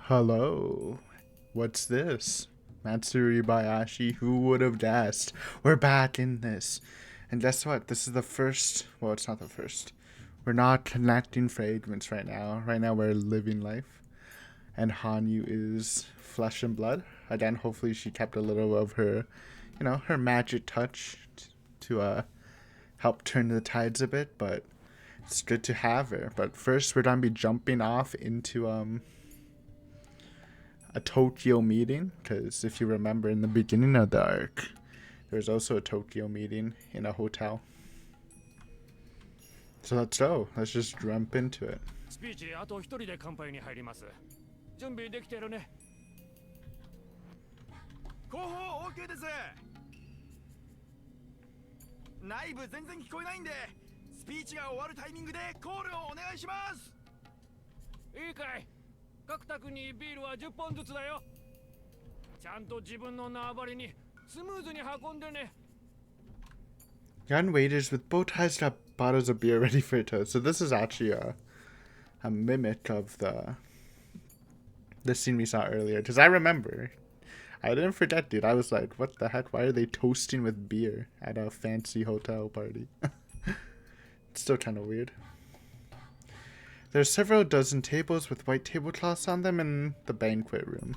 Hello. What's this? Matsuribayashi, who would have guessed? We're back in this. And guess what? This is the first. Well, it's not the first. We're not connecting fragments right now. Right now, we're living life. And Hanyu is flesh and blood. Again, hopefully, she kept a little of her, her magic touch to help turn the tides a bit. But it's good to have her. But first, we're going to be jumping off into, a Tokyo meeting, because if you remember in the beginning of the arc, there was also a Tokyo meeting in a hotel. So let's go. Let's just jump into it. スピーチあと一人で乾杯に入ります。準備できてるね。後方 OK です。内部全然聞こえないんで、スピーチが終わるタイミングでコールをお願いします。いいかい。各宅にビールは10本ずつだよ。ちゃんと自分の縄張りにスムーズに運んでね。Young waiters with bow ties got bottles of beer ready for a toast. So this is actually a mimic of the scene we saw earlier. Because I remember, I didn't forget, dude. I was like, what the heck? Why are they toasting with beer at a fancy hotel party? It's still kind of weird. There are several dozen tables with white tablecloths on them in the banquet room.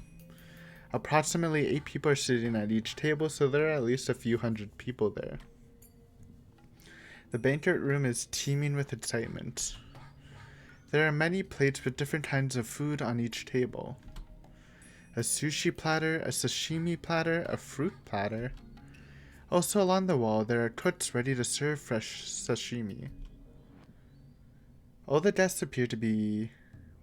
Approximately 8 people are sitting at each table, so there are at least a few hundred people there. The banquet room is teeming with excitement. There are many plates with different kinds of food on each table. A sushi platter, a sashimi platter, a fruit platter. Also along the wall, there are cooks ready to serve fresh sashimi. All the guests appear to be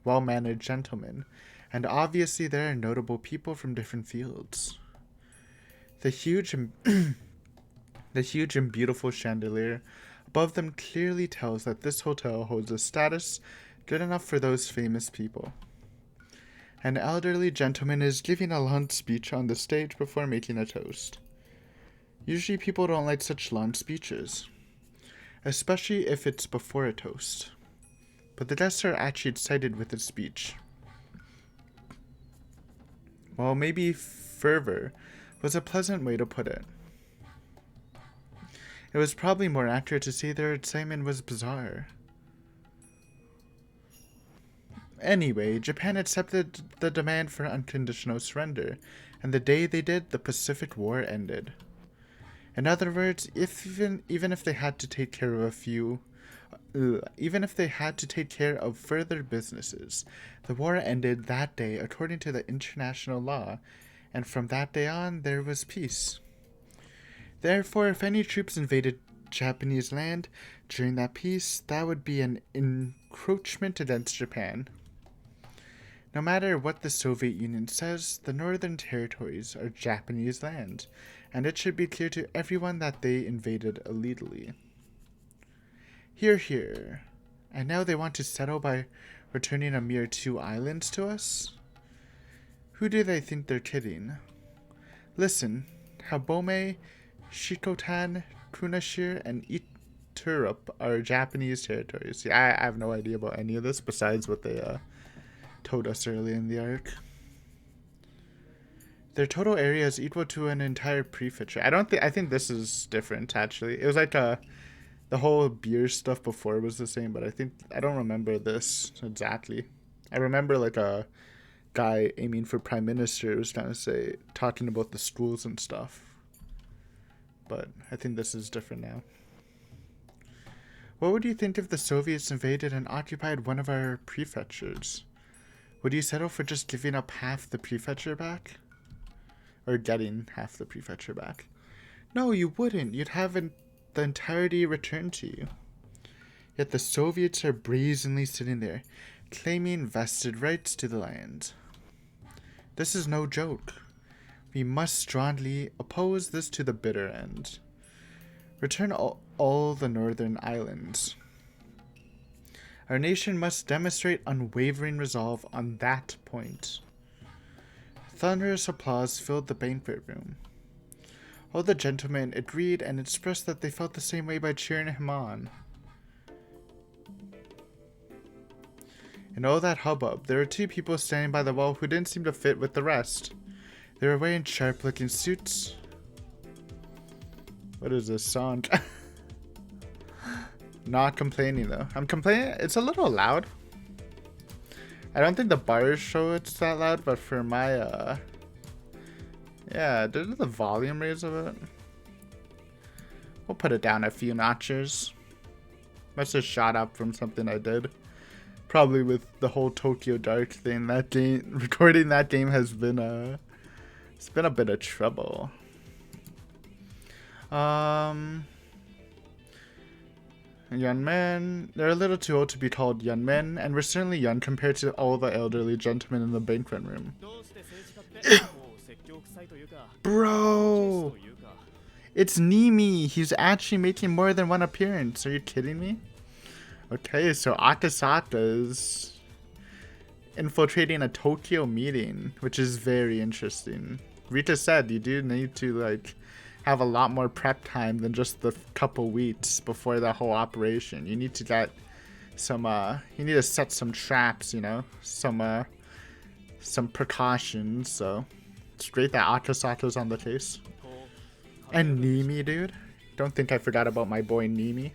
well-mannered gentlemen, and obviously there are notable people from different fields. The huge and beautiful chandelier above them clearly tells that this hotel holds a status good enough for those famous people. An elderly gentleman is giving a long speech on the stage before making a toast. Usually people don't like such long speeches, especially if it's before a toast. But the guests are actually excited with his speech. Well, maybe fervor was a pleasant way to put it. It was probably more accurate to say their excitement was bizarre. Anyway, Japan accepted the demand for unconditional surrender, and the day they did, the Pacific War ended. In other words, even if they had to take care of further businesses, the war ended that day according to the international law, and from that day on, there was peace. Therefore, if any troops invaded Japanese land during that peace, that would be an encroachment against Japan. No matter what the Soviet Union says, the Northern Territories are Japanese land, and it should be clear to everyone that they invaded illegally. Hear, hear. And now they want to settle by returning a mere 2 islands to us? Who do they think they're kidding? Listen, Habome, Shikotan, Kunashir, and Iturup are Japanese territories. See, I have no idea about any of this besides what they told us earlier in the arc. Their total area is equal to an entire prefecture. I think this is different, actually. It was like the whole beer stuff before was the same, but I don't remember this exactly. I remember like a guy aiming for prime minister was talking about the schools and stuff. But I think this is different now. What would you think if the Soviets invaded and occupied one of our prefectures? Would you settle for just giving up half the prefecture back? Or getting half the prefecture back? No, you wouldn't. You'd have the entirety returned to you. Yet the Soviets are brazenly sitting there, claiming vested rights to the land. This is no joke. We must strongly oppose this to the bitter end. Return all the northern islands. Our nation must demonstrate unwavering resolve on that point. Thunderous applause filled the banquet room. All the gentlemen agreed and expressed that they felt the same way by cheering him on. In all that hubbub, there were two people standing by the wall who didn't seem to fit with the rest. They were wearing sharp-looking suits. What is this sound? Not complaining though. I'm complaining. It's a little loud. I don't think the bars show it's that loud, but for my yeah, did the volume raise of it? We'll put it down a few notches. Must have shot up from something I did. Probably with the whole Tokyo Dark thing. That game, recording that game has been it's been a bit of trouble. Young men, they're a little too old to be called young men, and we're certainly young compared to all the elderly gentlemen in the banquet room. Bro! It's Nimi! He's actually making more than one appearance. Are you kidding me? Okay, so Akasaka is infiltrating a Tokyo meeting, which is very interesting. Rita said you do need to, like, have a lot more prep time than just the couple weeks before the whole operation. You need to get some, you need to set some traps, you know, some precautions, so it's great that Akasaka's on the case. And Nimi, dude. Don't think I forgot about my boy Nimi.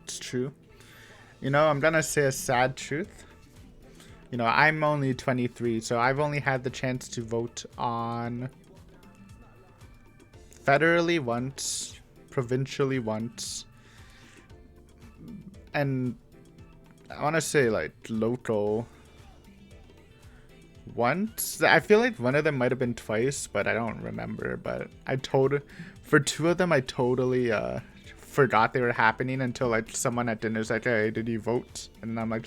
It's true. You know, I'm gonna say a sad truth. You know, I'm only 23, so I've only had the chance to vote on federally once, provincially once, and I want to say like local once. I feel like one of them might have been twice, but I don't remember. But for two of them, I totally forgot they were happening until like someone at dinner's like, "Hey, did you vote?" And I'm like,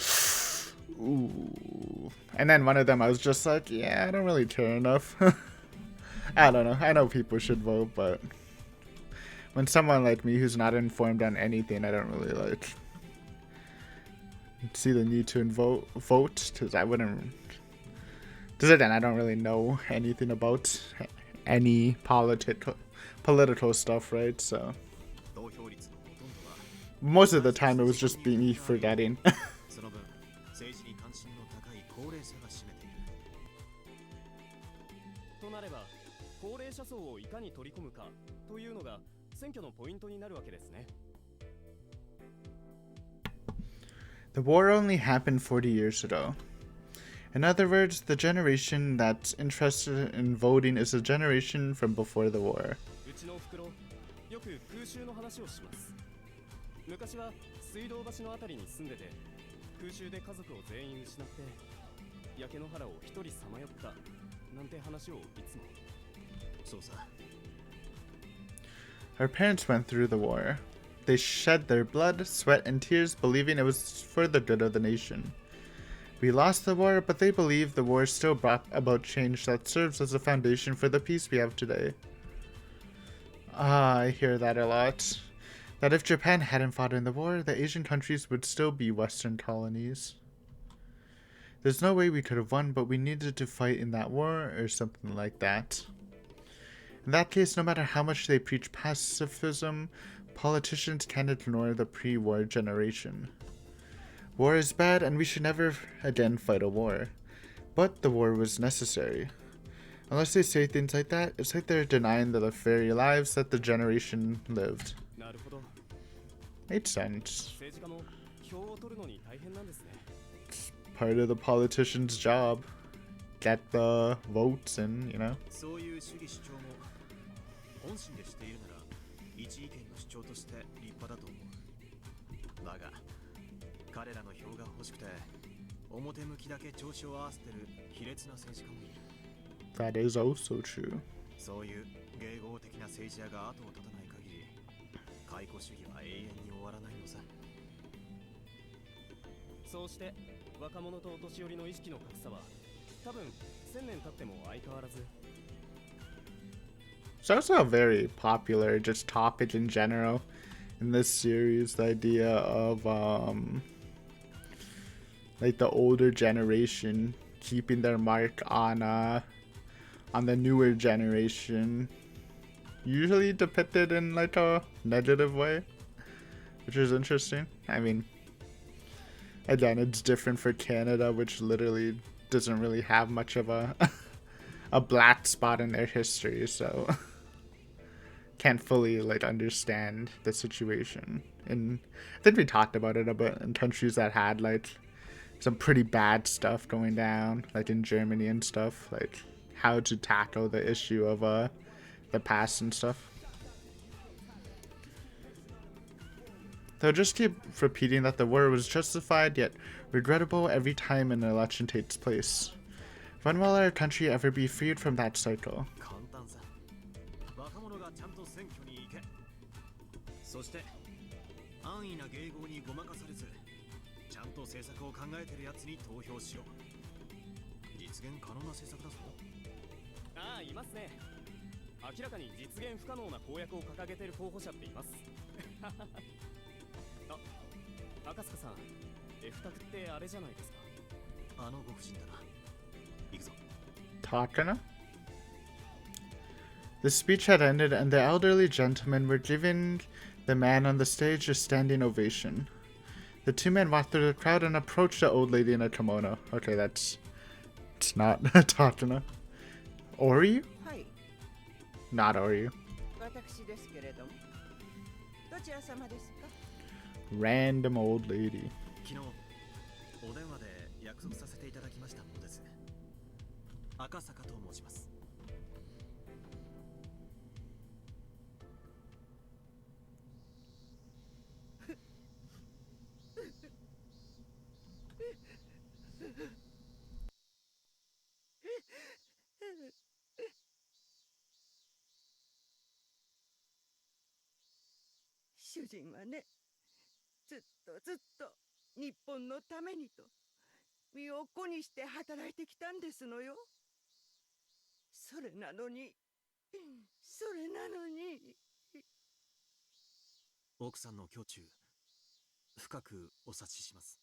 ooh. And then one of them, I was just like, yeah, I don't really care enough. I don't know. I know people should vote, but when someone like me who's not informed on anything, I don't really like see the need to vote because I wouldn't. Because then I don't really know anything about any political stuff, right? So most of the time it was just me forgetting. となれば高齢者層をいかに取り込むかというのが選挙のポイントになるわけですね。 The war only happened 40 years ago. In other words, the generation that's interested in voting is a generation from before the war. うちのお袋よく空襲の話をします。昔は水道橋のあたりに住んでて空襲で家族を全員失って焼け野原を一人さまよったなんて話をいつも。そうさ。 Our parents went through the war. They shed their blood, sweat, and tears, believing it was for the good of the nation. We lost the war, but they believe the war still brought about change that serves as a foundation for the peace we have today. I hear that a lot. That if Japan hadn't fought in the war, the Asian countries would still be Western colonies. There's no way we could have won, but we needed to fight in that war, or something like that. In that case, no matter how much they preach pacifism, politicians can't ignore the pre-war generation. War is bad, and we should never again fight a war. But the war was necessary. Unless they say things like that, it's like they're denying the very lives that the generation lived. Makes sense. It's part of the politician's job. Get the votes and, you know. 本心でしているなら一意見の主張として立派だと思う。だが彼らの票が欲しくて表向きだけ調子を合わせてる卑劣な政治家もいる。 That is also true. そういう迎合的な政治家が後を絶たない限り解雇主義は永遠に終わらないのさ。そうして若者とお年寄りの意識の格差は多分1000年経っても相変わらず。 It's also a very popular just topic in general in this series, the idea of like the older generation keeping their mark on the newer generation, usually depicted in like a negative way, which is interesting. I mean, again, it's different for Canada, which literally doesn't really have much of a a black spot in their history, so can't fully like understand the situation. And I think we talked about it a bit in countries that had like some pretty bad stuff going down, like in Germany and stuff, like how to tackle the issue of the past and stuff. They'll just keep repeating that the war was justified yet regrettable every time an election takes place. When will our country ever be freed from that cycle? 簡単さ。若者がちゃんと選挙に行け。そして安易な迎合にごまかされず、ちゃんと政策を考えてるやつに投票しろ。実現可能な政策だぞ。ああ、いますね。明らかに実現不可能な公約を掲げてる候補者っています。あ、赤塚さん、F 択ってあれじゃないですか。あのご婦人だな。行くぞ。Takana? The speech had ended, and the elderly gentlemen were giving the man on the stage a standing ovation. The two men walked through the crowd and approached the old lady in a kimono. Okay, it's not Takana. Ori? はい、 Not Ori. 私ですけれども、どちら様ですか？ Random old lady. 昨日お電話で約束させていただきましたものです。赤坂と申します。主人はね、ずっと日本のためにと身を粉にして働いてきたんですのよ。それなのに奥さんの胸中深くお察しします。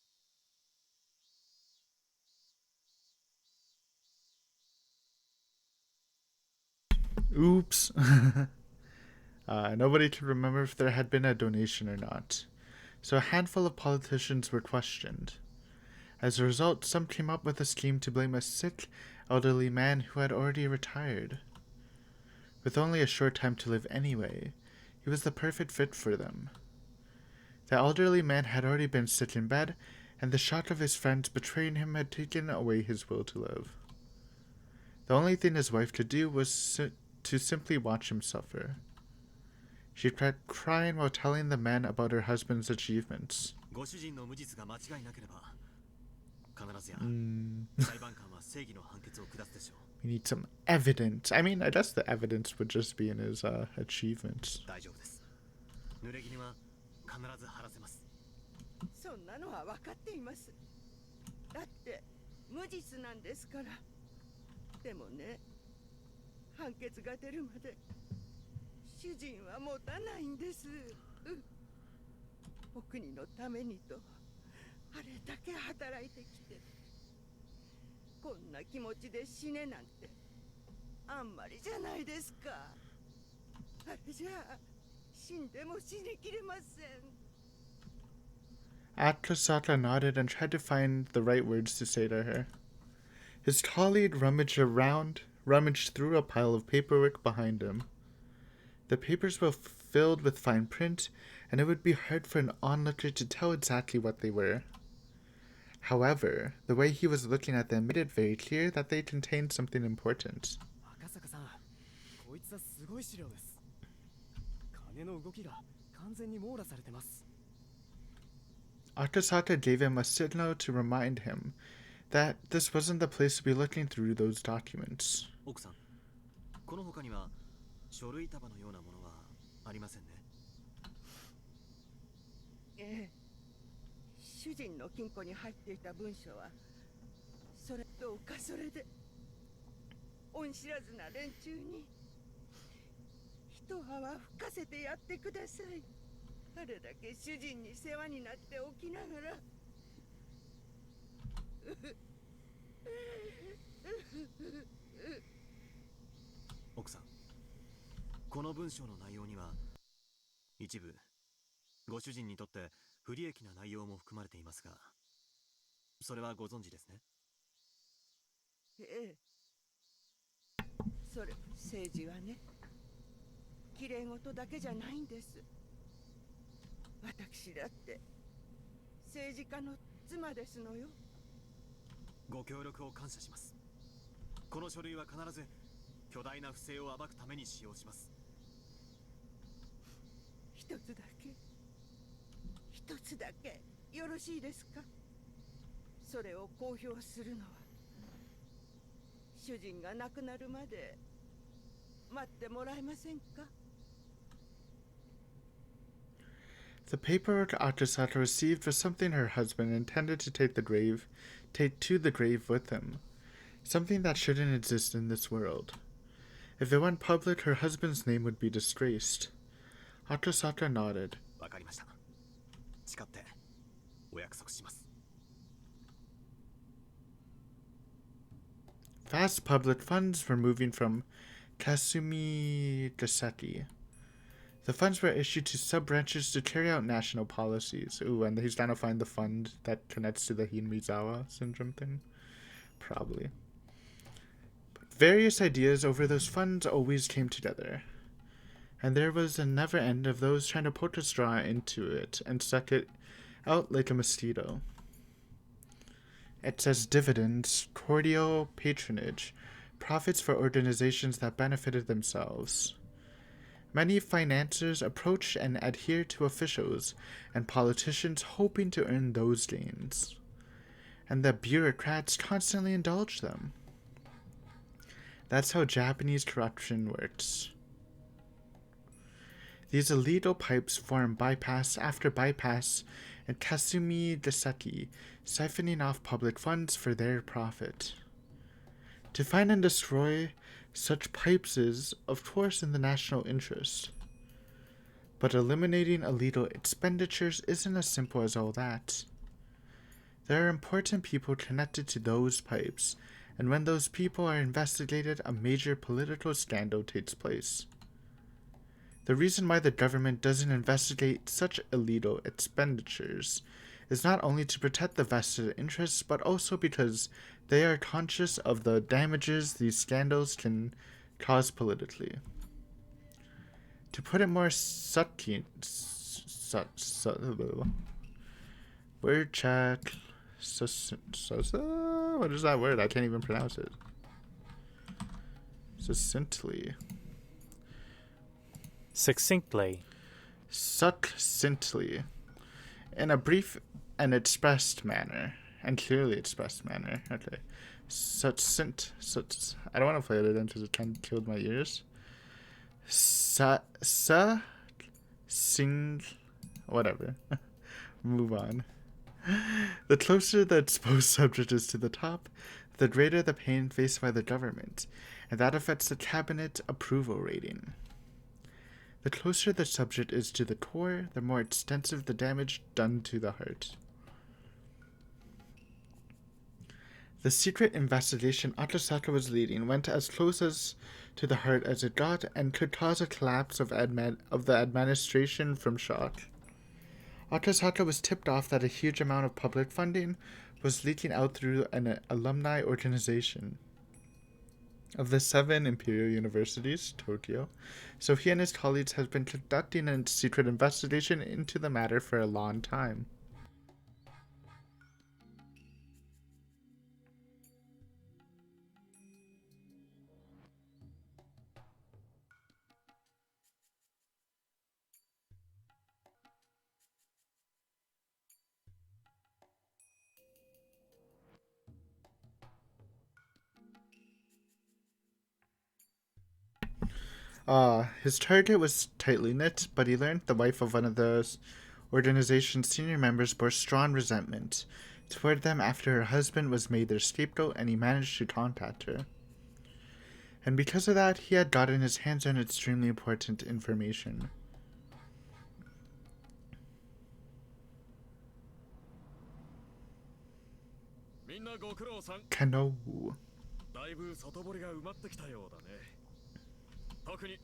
Oops. Nobody could remember if there had been a donation or not, so a handful of politicians were questioned. As a result, some came up with a scheme to blame a sick, elderly man who had already retired. With only a short time to live anyway, he was the perfect fit for them. The elderly man had already been sick in bed, and the shock of his friends betraying him had taken away his will to live. The only thing his wife could do was to simply watch him suffer. She kept crying while telling the man about her husband's achievements. ご主人の無実が間違いなければ、必ずや裁判官は正義の判決を下すでしょう。 We need some evidence. I mean, I guess the evidence would just be in his achievements. 大丈夫です。濡れ衣は必ず晴らせます。そんなのは分かっています。だって無実なんですから。でもね、判決が出るまで主人は持たないんです。お国のためにとあれだけ働いてきて、こんな気持ちで死ねなんてあんまりじゃないですか。あれじゃあ死んでも死にきれません。 Akasaka nodded and tried to find the right words to say to her. His colleague rummaged through a pile of paperwork behind him. The papers were filled with fine print, and it would be hard for an onlooker to tell exactly what they were. However, the way he was looking at them made it very clear that they contained something important. 赤坂さん、こいつはすごい資料です。金の動きが完全に網羅されてます。 Akasaka gave him a signal to remind him that this wasn't the place to be looking through those documents. 奥さん、この他には書類束のようなものはありませんね。ええ、主人の金庫に入っていた文書はそれどうかそれで恩知らずな連中に一泡吹かせてやってください。あれだけ主人に世話になっておきながら。の文章の内容には一部ご主人にとって不利益な内容も含まれていますが、それはご存知ですね。ええ。それ、政治はね、きれい事だけじゃないんです。私だって政治家の妻ですのよ。ご協力を感謝します。この書類は必ず巨大な不正を暴くために使用します。一つだけよろしいですか。それを公表するのは主人が亡くなるまで待ってもらえませんか。 The paperwork Atasato received was something her husband intended to take to the grave with him. Something that shouldn't exist in this world. If it went public, her husband's name would be disgraced. Atasato nodded. わかりました。誓ってお約束します。Vast public funds were moving from Kasumi Gaseki. The funds were issued to sub-branches to carry out national policies. Ooh, and he's trying to find the fund that connects to the Hinmizawa syndrome thing. Probably. But various ideas over those funds always came together. And there was a never end of those trying to poke a straw into it and suck it out like a mosquito. It says dividends, cordial patronage, profits for organizations that benefited themselves. Many financiers approach and adhere to officials and politicians hoping to earn those gains. And the bureaucrats constantly indulge them. That's how Japanese corruption works. These illegal pipes form bypass after bypass in Kasumi Gaseki, siphoning off public funds for their profit. To find and destroy such pipes is, of course, in the national interest. But eliminating illegal expenditures isn't as simple as all that. There are important people connected to those pipes, and when those people are investigated, a major political scandal takes place. The reason why the government doesn't investigate such illegal expenditures is not only to protect the vested interests, but also because they are conscious of the damages these scandals can cause politically. To put it more word check. What is that word? I can't even pronounce it. Succinctly. Succinctly. In a brief and expressed manner. And clearly expressed manner. Okay. Succinct. I don't want to play it again because it kind of killed my ears. Sing. Whatever. Move on. The closer the exposed subject is to the top, the greater the pain faced by the government, and that affects the cabinet approval rating. The closer the subject is to the core, the more extensive the damage done to the heart. The secret investigation Atasato was leading went as close as to the heart as it got and could cause a collapse of the administration from shock. Atasato was tipped off that a huge amount of public funding was leaking out through an alumni organization of the 7 imperial universities, Tokyo, so he and his colleagues have been conducting a secret investigation into the matter for a long time. His target was tightly knit, but he learned the wife of one of the organization's senior members bore strong resentment toward them after her husband was made their scapegoat and he managed to contact her. And because of that, he had gotten his hands on extremely important information. Kano. だいぶ外堀が埋まってきたようだね。特に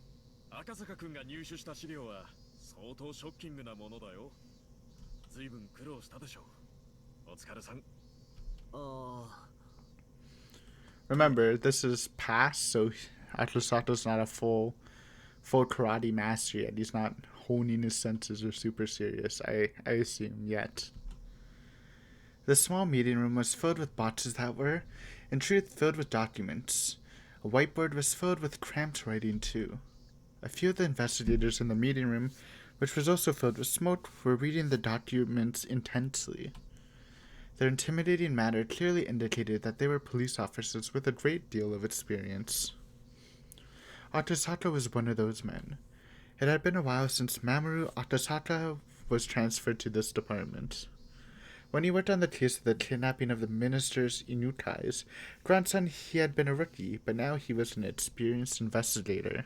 赤坂君が入手した資料は相当ショッキングなものだよ。随分苦労したでしょう。お疲れさん。Remember, this is past, so Atasato's not a full karate master yet. He's not honing his senses or super serious, I assume, yet. The small meeting room was filled with boxes that were, in truth, filled with documents. A whiteboard was filled with cramped writing, too. A few of the investigators in the meeting room, which was also filled with smoke, were reading the documents intensely. Their intimidating manner clearly indicated that they were police officers with a great deal of experience. Otasaka was one of those men. It had been a while since Mamoru Otasaka was transferred to this department. When he worked on the case of the kidnapping of the minister's Inukai's grandson, he had been a rookie, but now he was an experienced investigator.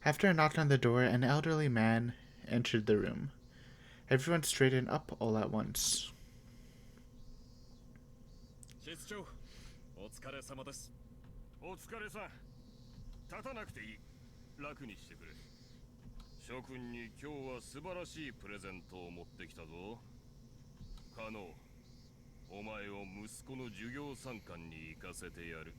After a knock on the door, an elderly man entered the room. Everyone straightened up all at once. 室長、お疲れ様です。お疲れさん。立たなくていい。楽にしてくれ。諸君に今日は素晴らしいプレゼントを持ってきたぞ。カノ、お前を息子の授業参観に行かせてやる。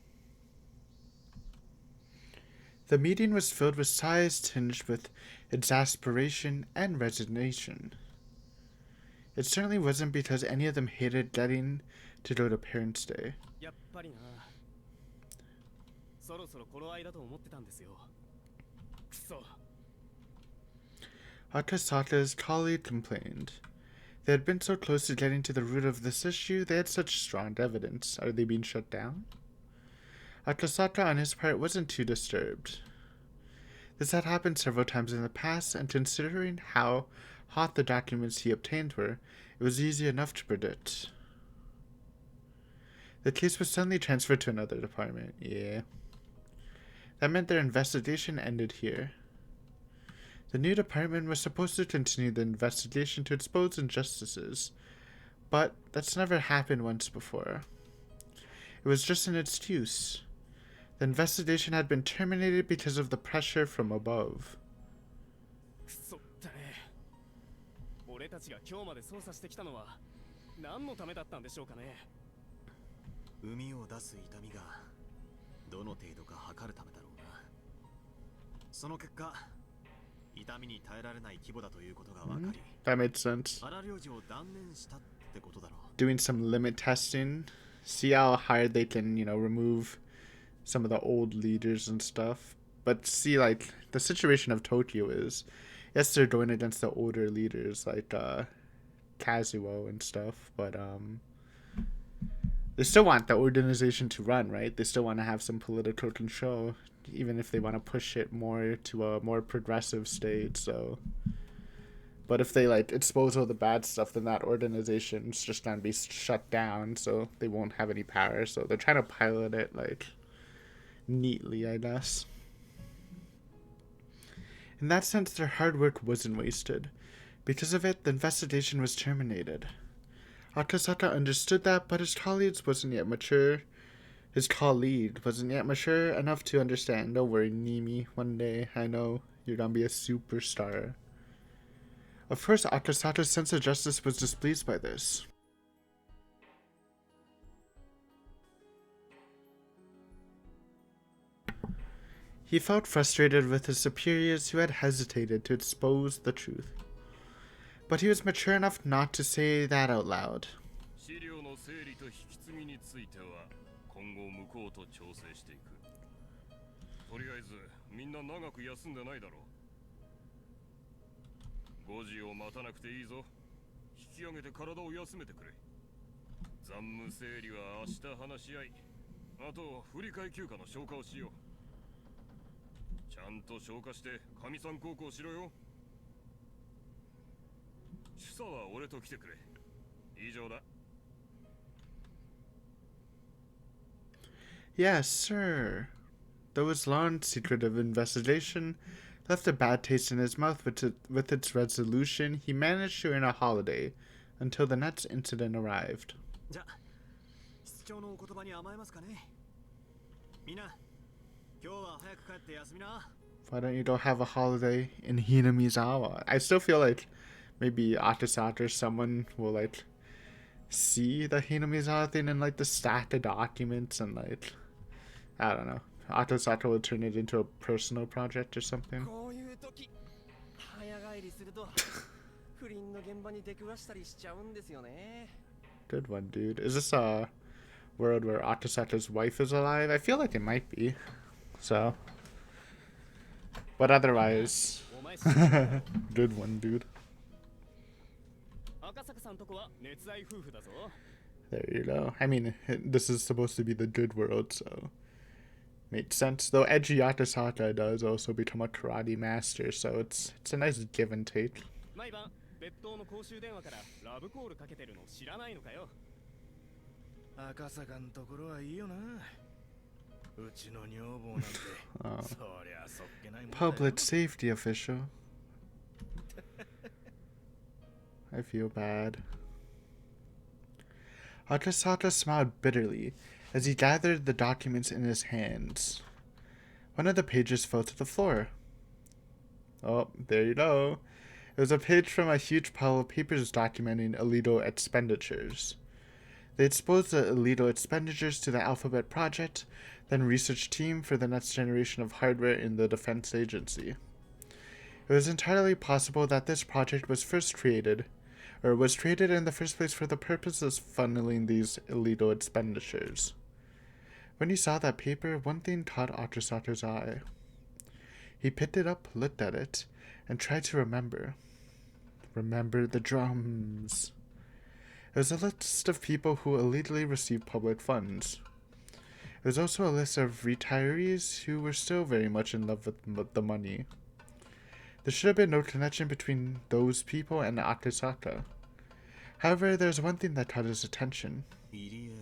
The meeting was filled with sighs tinged with exasperation and resignation. It certainly wasn't because any of them hated getting to go to Parents' Day. やっぱりな。そろそろ頃合いだと思ってたんですよ。くそ。Akasaka's colleague complained. They had been so close to getting to the root of this issue, they had such strong evidence. Are they being shut down? Akasaka, on his part, wasn't too disturbed. This had happened several times in the past, and considering how hot the documents he obtained were, it was easy enough to predict. The case was suddenly transferred to another department. Yeah. That meant their investigation ended here. The new department was supposed to continue the investigation to expose injustices, but that's never happened once before. It was just an excuse. The investigation had been terminated because of the pressure from above. くそだね。俺たちが今日まで捜査してきたのは何のためだったんでしょうかね。海を出す痛みがどの程度か測るためだろうな。その結果、痛みに耐えられない規模だということが分かり、That made sense. 荒領事を断念したってことだろう。Doing some limit testing, see how hard they can, remove some of the old leaders and stuff. But see, like, the situation of Tokyo is, yes, they're going against the older leaders, like, Kazuo and stuff, but, they still want the organization to run, right? They still want to have some political control, even if they want to push it more to a more progressive state, so... But if they, like, expose all the bad stuff, then that organization's just gonna be shut down, so they won't have any power, so they're trying to pilot it, like, neatly, I guess. In that sense, their hard work wasn't wasted. Because of it, the investigation was terminated. Akasaka understood that, but his colleague wasn't yet mature enough to understand. Don't worry, Nimi. One day, I know, you're gonna be a superstar. Of course, Akasaka's sense of justice was displeased by this. He felt frustrated with his superiors who had hesitated to expose the truth. But he was mature enough not to say that out loud. 資料の整理と引き継ぎについては今後向こうと調整していく。とりあえずみんな長く休んでないだろう。5時を待たなくていいぞ。引き上げて体を休めてくれ。残務整理は明日話し合い。あと振り替え休暇の消化をしよう。ちゃんと消化して神さん孝行しろよ。主査は俺と来てくれ。以上だ。Yes, sir. Though his long secretive investigation left a bad taste in his mouth with its resolution, he managed to earn a holiday until the next incident arrived. じゃあ、室長のお言葉に甘えますかね。みんな、今日は早く帰って休みな。 Why don't you go have a holiday in Hinamizawa? I still feel like maybe Atasaka or someone will like see the Hinamizawa thing and like the stack of documents and like I don't know. Atasaka will turn it into a personal project or something. こういう時早帰りすると不倫の現場に出くわしたりしちゃうんですよね。 Good one, dude. Is this a world where Atasaka's wife is alive? I feel like it might be. So, but otherwise, お前知ってるだろ good one, dude. 赤坂さんとこは熱愛夫婦だぞ。 There you go. I mean, this is supposed to be the good world, so makes sense. Though edgy Atasaka does also become a karate master, so it's a nice give and take. 毎晩別当の公衆電話からラブコールかけてるの知らないのかよ。赤坂のところはいいよな。うちの女房なんて Oh. そりゃそっけないもんだよ。 Public safety official. I feel bad. Atasaka smiled bitterly as he gathered the documents in his hands. One of the pages fell to the floor. Oh, there you go. It was a page from a huge pile of papers documenting illegal expenditures. They exposed the illegal expenditures to the Alphabet Project, then research team for the next generation of hardware in the Defense Agency. It was entirely possible that this project was created in the first place for the purpose of funneling these illegal expenditures. When he saw that paper, one thing caught Atasaka's eye. He picked it up, looked at it, and tried to remember. Remember the drums. It was a list of people who illegally received public funds. It was also a list of retirees who were still very much in love with the money. There should have been no connection between those people and Akasaka. However, there's one thing that caught his attention. 入江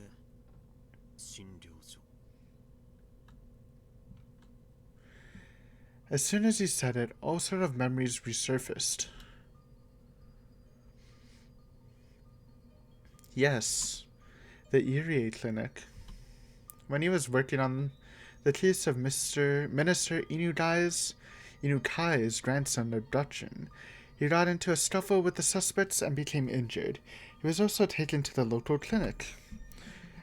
診療所。 As soon as he said it, all sort of memories resurfaced. Yes, the Erie Clinic. When he was working on the case of Minister Inukai's grandson abduction, he got into a scuffle with the suspects and became injured. He was also taken to the local clinic.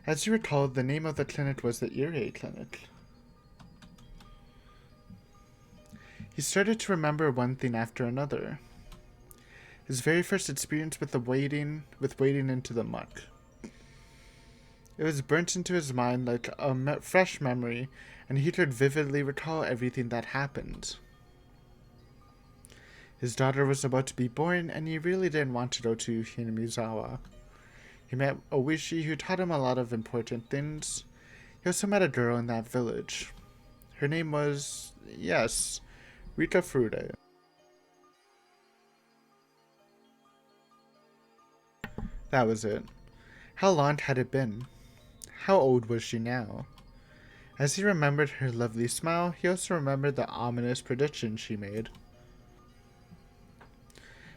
As he recalled, the name of the clinic was the Erie Clinic. He started to remember one thing after another. His very first experience with wading into the muck. It was burnt into his mind like a fresh memory, and he could vividly recall everything that happened. His daughter was about to be born, and he really didn't want to go to Hinamizawa. He met Oishi, who taught him a lot of important things. He also met a girl in that village. Her name was, yes, Rika Frude. That was it. How long had it been? How old was she now? As he remembered her lovely smile, he also remembered the ominous prediction she made.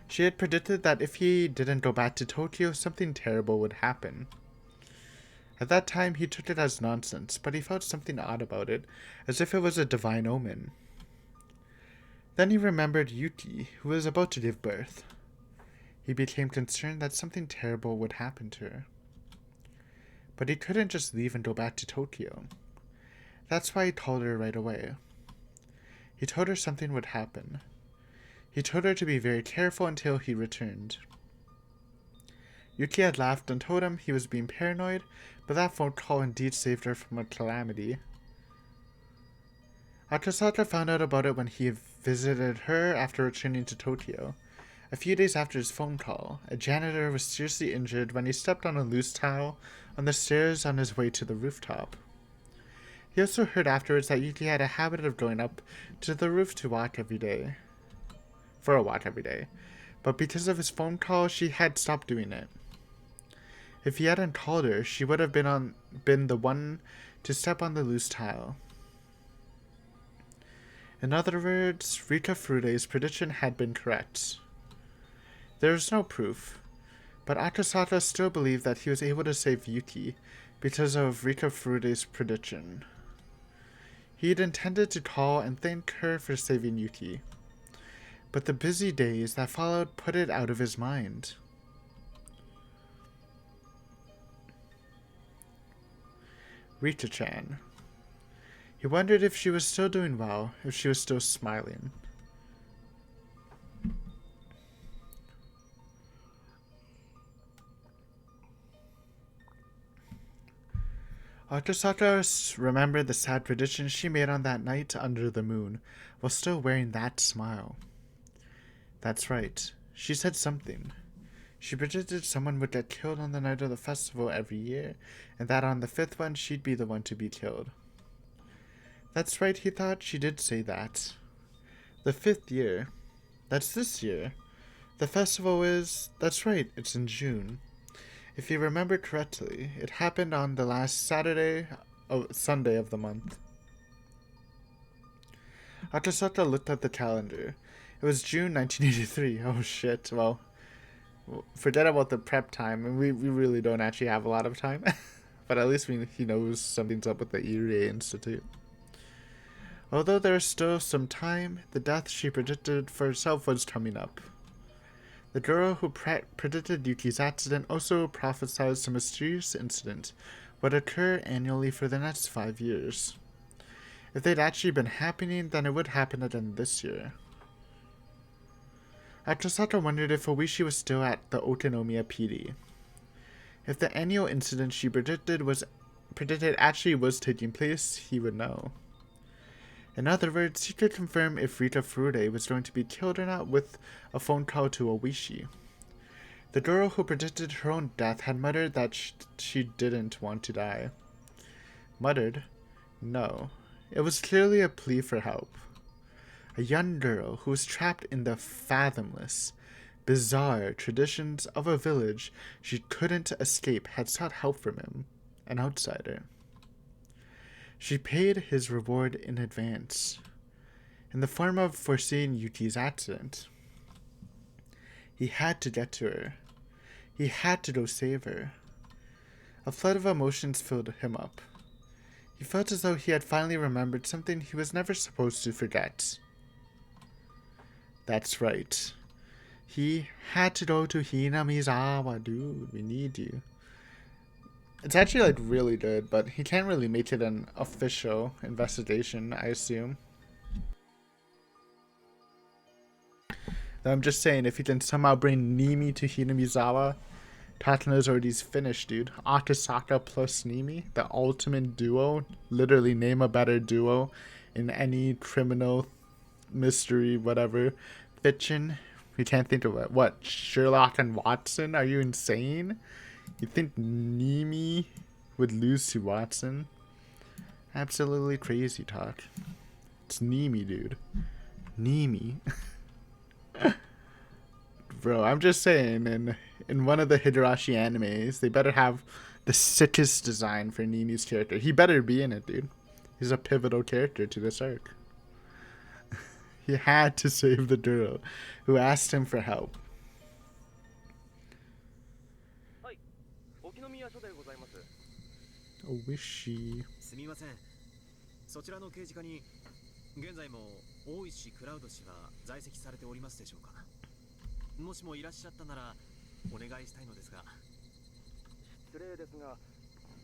She had predicted that if he didn't go back to Tokyo, something terrible would happen. At that time, he took it as nonsense, but he felt something odd about it, as if it was a divine omen. Then he remembered Yuki, who was about to give birth. He became concerned that something terrible would happen to her. But he couldn't just leave and go back to Tokyo. That's why he called her right away. He told her something would happen. He told her to be very careful until he returned. Yuki had laughed and told him he was being paranoid, but that phone call indeed saved her from a calamity. Akasaka found out about it when he visited her after returning to Tokyo. A few days after his phone call, a janitor was seriously injured when he stepped on a loose towel on the stairs on his way to the rooftop. He also heard afterwards that Yuki had a habit of going up to the roof to walk every day. For a walk every day. But because of his phone call, she had stopped doing it. If he hadn't called her, she would have been the one to step on the loose tile. In other words, Rika Frude's prediction had been correct. There was no proof, but Akasaka still believed that he was able to save Yuki because of Rika Frude's prediction. He'd intended to call and thank her for saving Yuki, but the busy days that followed put it out of his mind. Rita-chan. He wondered if she was still doing well, if she was still smiling. Akasaka remembered the sad prediction she made on that night under the moon, while still wearing that smile. That's right, she said something. She predicted someone would get killed on the night of the festival every year, and that on the 5th one she'd be the one to be killed. That's right, he thought, she did say that. The 5th year. That's this year. The festival is... That's right, it's in June. If you remember correctly, it happened on the last Sunday of the month. Akasaka looked at the calendar. It was June 1983. Oh shit, well, forget about the prep time, and we really don't actually have a lot of time. But at least he knows something's up with the Irie Institute. Although there is still some time, the death she predicted for herself was coming up. The girl who predicted Yuki's accident also prophesied some mysterious incident would occur annually for the next 5 years. If they'd actually been happening, then it would happen again this year. Akasaka wondered if Oishi was still at the Okinomiya PD. If the annual incident she predicted actually was taking place, he would know. In other words, he could confirm if Rita Furude was going to be killed or not with a phone call to Oishi. The girl who predicted her own death had muttered that she didn't want to die. Muttered? No. It was clearly a plea for help. A young girl who was trapped in the fathomless, bizarre traditions of a village she couldn't escape had sought help from him, an outsider. She paid his reward in advance, in the form of foreseeing Yuki's accident. He had to get to her. He had to go save her. A flood of emotions filled him up. He felt as though he had finally remembered something he was never supposed to forget. That's right. He had to go to Hinamizawa, dude. We need you. It's actually, like, really good, but he can't really make it an official investigation, I assume. Though I'm just saying, if he can somehow bring Nimi to Hinamizawa, Tatsuno's already finished, dude. Akasaka plus Nimi, the ultimate duo. Literally name a better duo in any criminal, mystery, whatever, fiction. We can't think of it. What, Sherlock and Watson? Are you insane? You think Nimi would lose to Watson? Absolutely crazy talk. It's Nimi, dude. Nimi. Bro, I'm just saying, in one of the Higurashi animes, they better have the sickest design for Nimi's character. He better be in it, dude. He's a pivotal character to this arc. He had to save the girl who asked him for help. Oishi. すみません。そちらの刑事課に現在も大石クラウド氏は在籍されておりますでしょうか。もしもいらっしゃったならお願いしたいのですが。失礼ですが、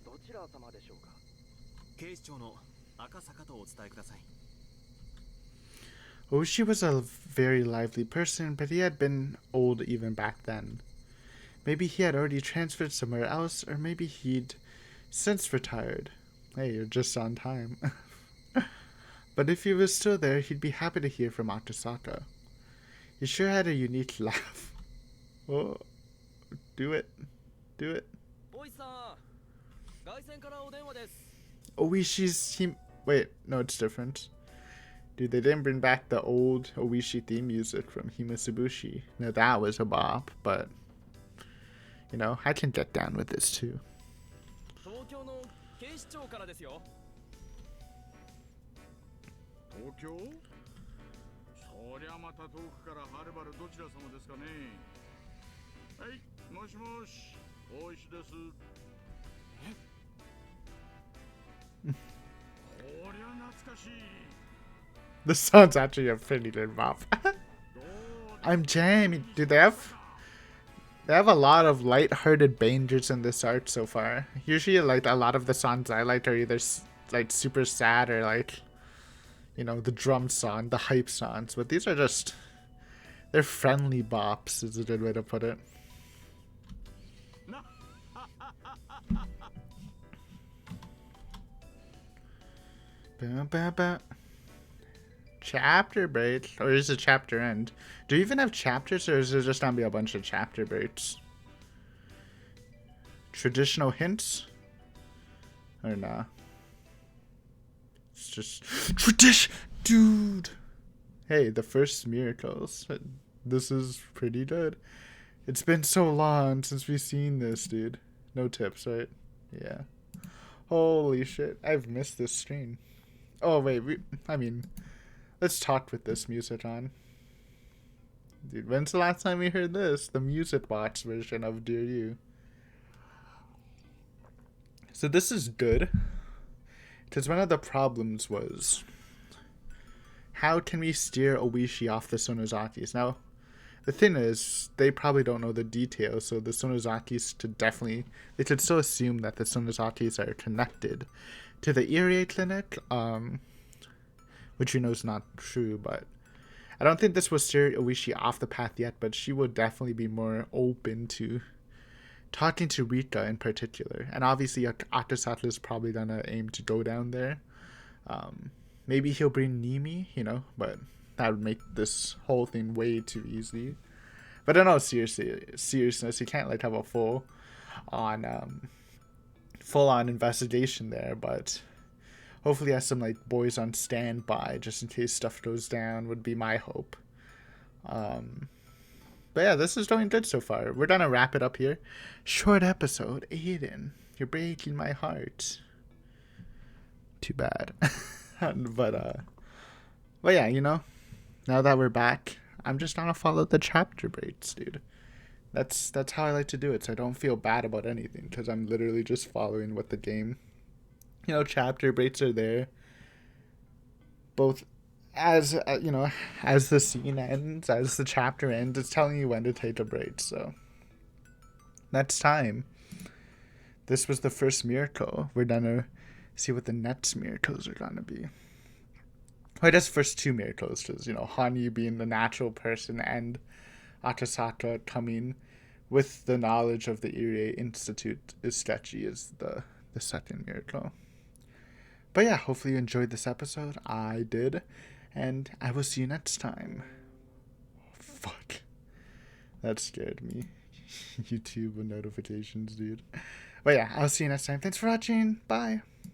どちら様でしょうか。警視庁の赤坂とお伝えください。Oishi was a very lively person, but he had been old even back then. Maybe he had already transferred somewhere else, or maybe he'd since retired. Hey, you're just on time. But if he was still there, he'd be happy to hear from Akasaka. He sure had a unique laugh. Oh, do it. Do it. Oishi's... Wait, no, it's different. Dude, they didn't bring back the old Oishi theme music from Himatsubushi. Now that was a bop, but... You know, I can get down with this too. 東京の警視庁からですよ。東京？そりゃまた遠くからはるばるどちら様ですかね。はい、もしもし、大石です。こりゃ懐か This sounds actually a pretty good bop. I'm Jamie. Dude, they have a lot of light-hearted bangers in this art so far. Usually, like, a lot of the songs I like are either like super sad or like, you know, the drum song, the hype songs. But these are just, they're friendly bops is a good way to put it. Chapter break, or is it chapter end? Do you even have chapters, or is there just gonna be a bunch of chapter breaks? Traditional hints, or nah? It's just tradition, dude. Hey, the first miracles. This is pretty good. It's been so long since we've seen this, dude. No tips, right? Yeah. Holy shit, I've missed this stream. Oh wait, let's talk with this music on. Dude, when's the last time we heard this? The music box version of Dear You. So this is good. Because one of the problems was, how can we steer Oishi off the Sonozakis? Now, the thing is, they probably don't know the details, so the Sonozakis they could still assume that the Sonozakis are connected to the Irie clinic, which you know is not true, but I don't think this will steer Oishi off the path yet, but she would definitely be more open to talking to Rika in particular. And obviously, Akasaka is probably gonna aim to go down there. Maybe he'll bring Nimi, you know, but that would make this whole thing way too easy. But in all seriousness, you can't like have a full on investigation there, but hopefully has some like boys on standby just in case stuff goes down would be my hope. But yeah, this is going good so far. We're gonna wrap it up here. Short episode. Aiden, you're breaking my heart. Too bad. but yeah, you know, now that we're back, I'm just gonna follow the chapter breaks, dude. That's how I like to do it, so I don't feel bad about anything, because I'm literally just following what the game, you know, chapter breaks are there. Both as, you know, as the scene ends, as the chapter ends, it's telling you when to take a break, so. Next time. This was the first miracle. We're gonna see what the next miracles are gonna be. Well, I guess first two miracles, because, you know, Hanyu being the natural person and Akasaka coming with the knowledge of the Irie Institute is sketchy is the second miracle. But yeah, hopefully you enjoyed this episode. I did. And I will see you next time. Fuck. That scared me. YouTube notifications, dude. But yeah, I'll see you next time. Thanks for watching. Bye.